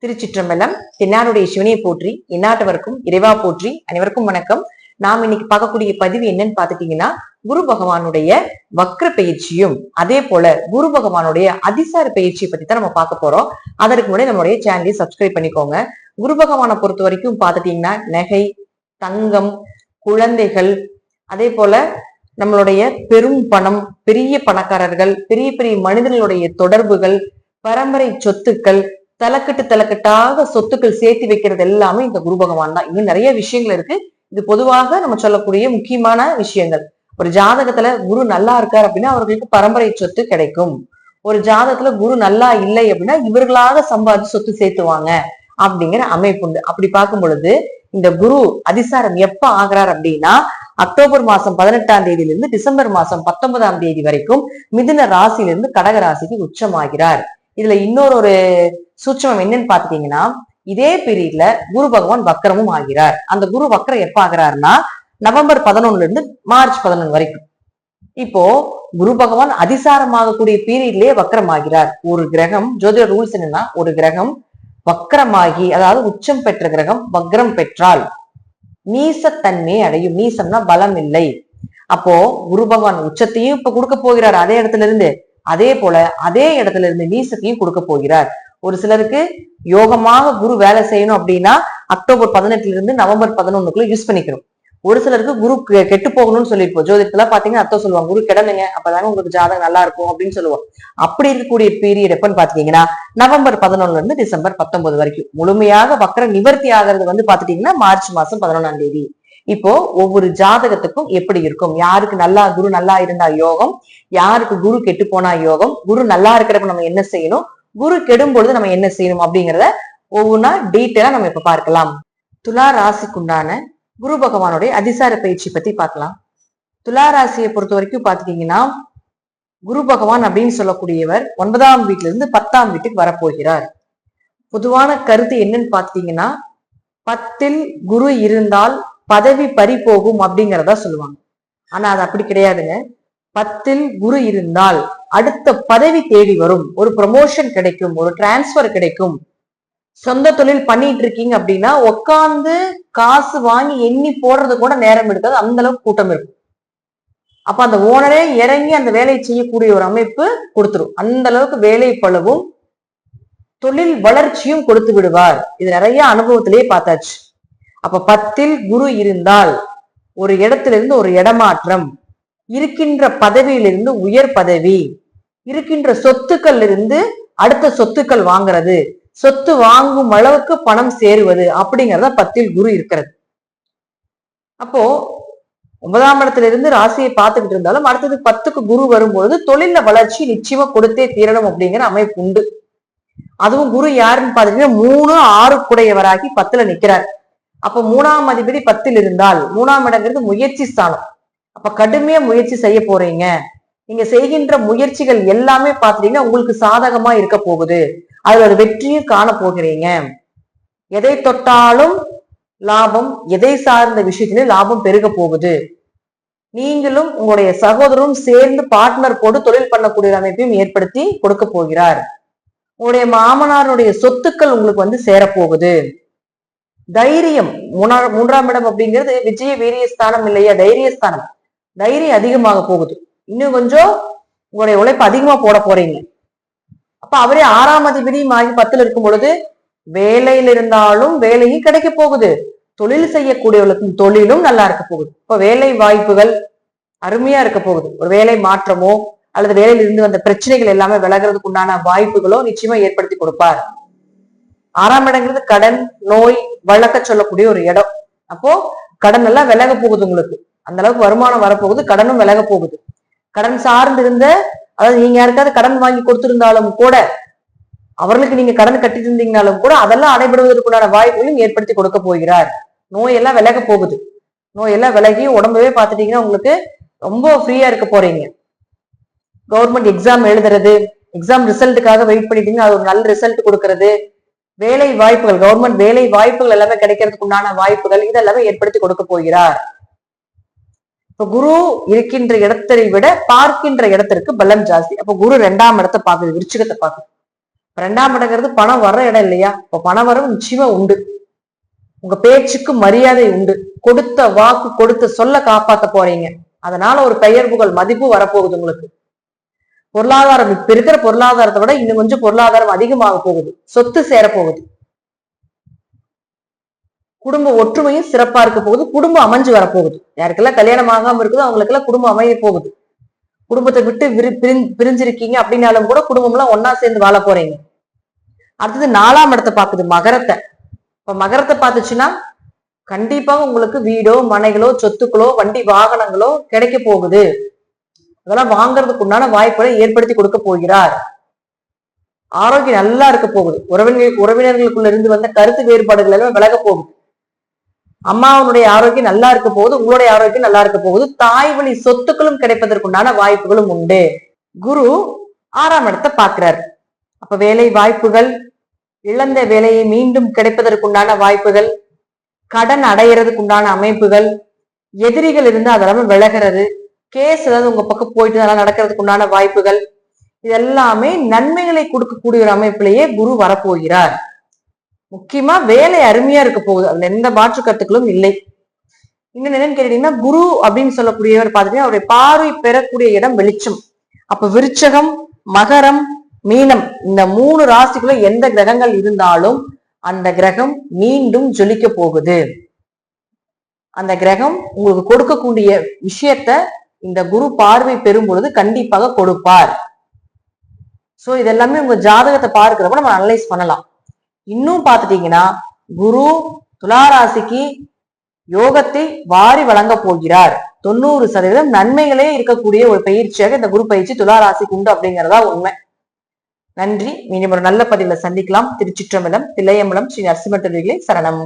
திருச்சிற்றம்பலம். தென்னாருடைய சிவனையை போற்றி, எந்நாட்டவருக்கும் இறைவா போற்றி. அனைவருக்கும் வணக்கம். நாம் இன்னைக்கு பார்க்கக்கூடிய பதிவு என்னன்னு பாத்துட்டீங்கன்னா, குரு பகவானுடைய வக்ர பயிற்சியும் அதே போல குரு பகவானுடைய அதிசார பயிற்சியை பத்தி தான் நம்ம பார்க்க போறோம். அதற்கு முன்னாடி நம்மளுடைய சேனலை சப்ஸ்கிரைப் பண்ணிக்கோங்க. குரு பகவானை பொறுத்த வரைக்கும் பாத்துட்டீங்கன்னா, நகை, தங்கம், குழந்தைகள், அதே போல நம்மளுடைய பெரும் பணம், பெரிய பணக்காரர்கள், பெரிய பெரிய மனிதர்களுடைய தொடர்புகள், பரம்பரை சொத்துக்கள், தலைக்கட்டாக சொத்துக்கள் சேர்த்து வைக்கிறது எல்லாமே இந்த குரு பகவான் தான். இன்னும் நிறைய விஷயங்கள் இருக்கு. இது பொதுவாக நம்ம சொல்லக்கூடிய முக்கியமான விஷயங்கள். ஒரு ஜாதகத்துல குரு நல்லா இருக்காரு அப்படின்னா அவர்களுக்கு பரம்பரை சொத்து கிடைக்கும். ஒரு ஜாதகத்துல குரு நல்லா இல்லை அப்படின்னா இவர்களாக சம்பாதிச்சு சொத்து சேர்த்துவாங்க அப்படிங்கிற அமைப்பு உண்டு. அப்படி பார்க்கும் பொழுது இந்த குரு அதிசாரம் எப்ப ஆகிறார் அப்படின்னா, அக்டோபர் மாசம் 18ஆம் தேதியிலிருந்து டிசம்பர் மாசம் 19ஆம் தேதி வரைக்கும் மிதுன ராசியிலிருந்து கடக ராசிக்கு உச்சமாகிறார். இதுல இன்னொரு சூட்சமம் என்னன்னு பாத்துட்டீங்கன்னா, இதே பீரியட்ல குரு பகவான் வக்கரமும் ஆகிறார். அந்த குரு வக்கரம் எப்ப ஆகிறாருன்னா நவம்பர் 11 இருந்து மார்ச் 11 வரைக்கும். இப்போ குரு பகவான் அதிசாரமாகக்கூடிய பீரியட்லயே வக்கரம் ஆகிறார். ஒரு கிரகம், ஜோதிட ரூல்ஸ் என்னன்னா, ஒரு கிரகம் வக்கரமாகி, அதாவது உச்சம் பெற்ற கிரகம் வக்ரம் பெற்றால் நீசத்தன்மை அடையும். நீசம்னா பலம் இல்லை. அப்போ குரு பகவான் உச்சத்தையும் இப்ப கொடுக்க போகிறார் அதே இடத்துல இருந்து, அதே போல அதே இடத்துல இருந்து நீசத்தையும் கொடுக்க போகிறார். ஒரு சிலருக்கு யோகமாக குரு வேலை செய்யணும் அப்படின்னா அக்டோபர் 18 இருந்து நவம்பர் 11 யூஸ் பண்ணிக்கணும். ஒரு சிலருக்கு குரு கெட்டு போகணும்னு சொல்லியிருப்போம். ஜோதிடத்துல பாத்தீங்கன்னா அர்த்தம் சொல்லுவாங்க, குரு கெடனுங்க அப்பதாங்க உங்களுக்கு ஜாதகம் நல்லா இருக்கும் அப்படின்னு சொல்லுவோம். அப்படி இருக்கக்கூடிய பீரியட் எப்பன்னு பாத்தீங்கன்னா நவம்பர் 11 இருந்து டிசம்பர் 19 வரைக்கும். முழுமையாக வக்கர நிவர்த்தி ஆகிறது பாத்துட்டீங்கன்னா மார்ச் மாசம் 11ஆம் தேதி. இப்போ ஒவ்வொரு ஜாதகத்துக்கும் எப்படி இருக்கும், யாருக்கு நல்லா குரு நல்லா இருந்தா யோகம், யாருக்கு குரு கெட்டு போனா யோகம், குரு நல்லா இருக்கிறப்ப நம்ம என்ன செய்யணும், குரு கெடும் பொழுது நம்ம என்ன செய்யணும் அப்படிங்கிறத ஒவ்வொன்றா டீட்டெயிலா நம்ம இப்ப பார்க்கலாம். துலா ராசிக்குண்டான குரு பகவானுடைய அதிசார பயிற்சி பத்தி பார்க்கலாம். துலா ராசியை பொறுத்த வரைக்கும் பாத்துட்டீங்கன்னா, குரு பகவான் அப்படின்னு சொல்லக்கூடியவர் 9ஆம் வீட்டுல இருந்து 10ஆம் வீட்டுக்கு வரப்போகிறார். பொதுவான கருத்து என்னன்னு பாத்தீங்கன்னா, 10ல் குரு இருந்தால் பதவி பறி போகும் அப்படிங்கிறதா சொல்லுவாங்க. ஆனா அது அப்படி கிடையாதுங்க. 10ல் குரு இருந்தால் அடுத்த பதவி தேடி வரும், ஒரு ப்ரமோஷன் கிடைக்கும், ஒரு டிரான்ஸ்பர் கிடைக்கும். சொந்த தொழில் பண்ணிட்டு இருக்கீங்க அப்படின்னா உட்கார்ந்து காசு வாங்கி எண்ணி போடுறது கூட நேரம் எடுக்காது, அந்த அளவுக்கு கூட்டம் இருக்கும். அப்ப அந்த ஓனரே இறங்கி அந்த வேலையை செய்யக்கூடிய ஒரு அமைப்பு கொடுத்துரும். அந்த அளவுக்கு வேலை பளவும் தொழில் வளர்ச்சியும் கொடுத்து விடுவார். இது நிறைய அனுபவத்திலேயே பார்த்தாச்சு. அப்ப 10ல் குரு இருந்தால் ஒரு இடத்துல இருந்து ஒரு இடமாற்றம், இருக்கின்ற பதவியிலிருந்து உயர் பதவி, இருக்கின்ற சொத்துக்கள் இருந்து அடுத்த சொத்துக்கள் வாங்குறது, சொத்து வாங்கும் அளவுக்கு பணம் சேருவது அப்படிங்கறத 10ல் குரு இருக்கிறது. அப்போ 9ஆம் இடத்துல இருந்து ராசியை பார்த்துக்கிட்டு இருந்தாலும் அடுத்தது 10க்கு குரு வரும்பொழுது தொழில வளர்ச்சி நிச்சயமா கொடுத்தே தீரணும் அப்படிங்கிற அமைப்பு உண்டு. அதுவும் குரு யாருன்னு பாத்தீங்கன்னா 3, 6 குடையவராகி 10ல நிக்கிறார். அப்ப 3ஆம் அதிபதி 10ல் இருந்தால் 3ஆம் இடங்கிறது முயற்சி ஸ்தானம். அப்ப கடுமையா முயற்சி செய்ய போறீங்க. நீங்க செய்கின்ற முயற்சிகள் எல்லாமே பாத்தீங்கன்னா உங்களுக்கு சாதகமா இருக்க போகுது. அதுல ஒரு வெற்றியும் காண போகிறீங்க. எதை தொட்டாலும் லாபம், எதை சார்ந்த விஷயத்திலே லாபம் பெருக போகுது. நீங்களும் உங்களுடைய சகோதரரும் சேர்ந்து பார்ட்னர் போட்டு தொழில் பண்ணக்கூடிய அமைப்பையும் ஏற்படுத்தி கொடுக்க போகிறார். உங்களுடைய மாமனாருடைய சொத்துக்கள் உங்களுக்கு சேரப்போகுது. தைரியம், 3ஆம் இடம் அப்படிங்கிறது விஜய வீரிய ஸ்தானம் இல்லையா, தைரியஸ்தானம். தைரியம் அதிகமாக போகுது. இன்னும் கொஞ்சம் உங்களுடைய உழைப்பு அதிகமா போட போறீங்க. அப்ப அவரே 6ஆம் அதிபதியும் ஆகி 10ல் இருக்கும் பொழுது வேலையில் இருந்தாலும் வேலையும் கிடைக்க போகுது, தொழில் செய்யக்கூடியவர்களுக்கும் தொழிலும் நல்லா இருக்க போகுது. இப்ப வேலை வாய்ப்புகள் அருமையா இருக்க போகுது. ஒரு வேலை மாற்றமோ அல்லது வேலையில இருந்து வந்த பிரச்சனைகள் எல்லாமே விலகிறதுக்கு உண்டான வாய்ப்புகளோ நிச்சயமா ஏற்படுத்தி கொடுப்பார். 6ஆம் இடங்கிறது கடன், நோய், வழக்க சொல்லக்கூடிய ஒரு இடம். அப்போ கடன் எல்லாம் விலக போகுது. உங்களுக்கு அந்த அளவுக்கு வருமானம் வரப்போகுது, கடனும் விலக போகுது. கடன் சார்ந்து இருந்த, அதாவது நீங்க யாருக்காவது கடன் வாங்கி கொடுத்திருந்தாலும் கூட, அவர்களுக்கு நீங்க கடன் கட்டிட்டு இருந்தீங்கனாலும் கூட அதெல்லாம் அடைபடுவதற்குண்டான வாய்ப்புகளையும் ஏற்படுத்தி கொடுக்க போகிறார். நோயெல்லாம் விலக போகுது. நோயெல்லாம் விலகி உடம்பவே பார்த்துட்டீங்கன்னா உங்களுக்கு ரொம்ப ஃப்ரீயா இருக்க போறீங்க. கவர்மெண்ட் எக்ஸாம் எழுதுறது, எக்ஸாம் ரிசல்ட்டுக்காக வெயிட் பண்ணிட்டீங்கன்னா அது ஒரு நல்ல ரிசல்ட் கொடுக்கறது, வேலை வாய்ப்புகள், கவர்மெண்ட் வேலை வாய்ப்புகள் எல்லாமே கிடைக்கிறதுக்கு உண்டான வாய்ப்புகள் இதெல்லாமே ஏற்படுத்தி கொடுக்க போகிறார். இப்ப குரு இருக்கின்ற இடத்தை விட பார்க்கின்ற இடத்திற்கு பலம் ஜாஸ்தி. அப்ப குரு 2ஆம் இடத்தை பார்க்குது, விருச்சிகத்தை பார்க்குது. 2ஆம் இடங்கிறது பணம் வர்ற இடம் இல்லையா? இப்ப பண வரவு நிச்சயமா உண்டு. உங்க பேச்சுக்கு மரியாதை உண்டு. கொடுத்த வாக்கு கொடுத்த சொல்ல காப்பாத்த போறீங்க. அதனால ஒரு பெயர் புகழ் மதிப்பு வரப்போகுது உங்களுக்கு. பொருளாதாரம் இப்ப இருக்கிற பொருளாதாரத்தை விட இன்னும் கொஞ்சம் பொருளாதாரம் அதிகமாக போகுது. சொத்து சேரப்போகுது. குடும்ப ஒற்றுமையும் சிறப்பா இருக்க போகுது. குடும்பம் அமைஞ்சு வரப்போகுது. யாருக்கெல்லாம் கல்யாணம் ஆகாம இருக்குதோ அவங்களுக்கு எல்லாம் குடும்பம் அமைய போகுது. குடும்பத்தை விட்டு பிரிஞ்சிருக்கீங்க அப்படின்னாலும் கூட குடும்பம் எல்லாம் ஒன்னா சேர்ந்து வாழ போறீங்க. அடுத்தது 4ஆம் இடத்தை பாக்குது, மகரத்தை. இப்ப மகரத்தை பார்த்துச்சுன்னா கண்டிப்பாக உங்களுக்கு வீடோ மனைகளோ சொத்துக்களோ வண்டி வாகனங்களோ கிடைக்க போகுது. அதெல்லாம் வாங்குறதுக்கு உண்டான வாய்ப்புகளை ஏற்படுத்தி கொடுக்க போகிறார். ஆரோக்கியம் நல்லா இருக்க போகுது. உறவினர்களுக்குள்ள இருந்து வந்த கருத்து வேறுபாடுகள் எல்லாம் விலக போகுது. அம்மாவனுடைய ஆரோக்கியம் நல்லா இருக்க போகுது. உங்களுடைய ஆரோக்கியம் நல்லா இருக்க போகுது. தாய் வழி சொத்துக்களும் கிடைப்பதற்குண்டான வாய்ப்புகளும் உண்டு. குரு 6ஆம் இடத்தை பார்க்கிறார். அப்ப வேலை வாய்ப்புகள், இழந்த வேலையை மீண்டும் கிடைப்பதற்குண்டான வாய்ப்புகள், கடன் அடையிறதுக்கு உண்டான அமைப்புகள், எதிரிகள் இருந்து அதெல்லாமே விலகிறது, கேஸ் ஏதாவது உங்க பக்கம் போயிட்டு அதெல்லாம் நடக்கிறதுக்கு உண்டான வாய்ப்புகள், இதெல்லாமே நன்மைகளை கொடுக்கக்கூடிய ஒரு அமைப்பிலேயே குரு வரப்போகிறார். முக்கியமா வேலை அருமையா இருக்க போகுது. அதுல எந்த மாற்று கருத்துக்களும் இல்லை. இன்னும் என்னன்னு கேட்டீங்கன்னா, குரு அப்படின்னு சொல்லக்கூடியவர் பாத்தீங்கன்னா அவருடைய பார்வை பெறக்கூடிய இடம் வெளிச்சம். அப்ப விருச்சகம், மகரம், மீனம் இந்த 3 ராசிக்குள்ள எந்த கிரகங்கள் இருந்தாலும் அந்த கிரகம் மீண்டும் ஜொலிக்க போகுது. அந்த கிரகம் உங்களுக்கு கொடுக்கக்கூடிய விஷயத்த இந்த குரு பார்வை பெறும் பொழுது கண்டிப்பாக கொடுப்பார். சோ இதெல்லாமே உங்க ஜாதகத்தை பார்க்கிறப்ப நம்ம அனலைஸ் பண்ணலாம். இன்னும் பாத்துட்டீங்கன்னா குரு துளாராசிக்கு யோகத்தை வாரி வழங்க போகிறார். 90% நன்மைகளே இருக்கக்கூடிய ஒரு பயிற்சியாக இந்த குரு பயிற்சி துளாராசிக்கு உண்டு அப்படிங்கிறதா உண்மை. நன்றி. மீண்டும் ஒரு நல்ல பதிவுல சந்திக்கலாம். திருச்சிற்றம்பலம், தில்லையம்பலம், ஸ்ரீ நரசிம்ம சரணம்.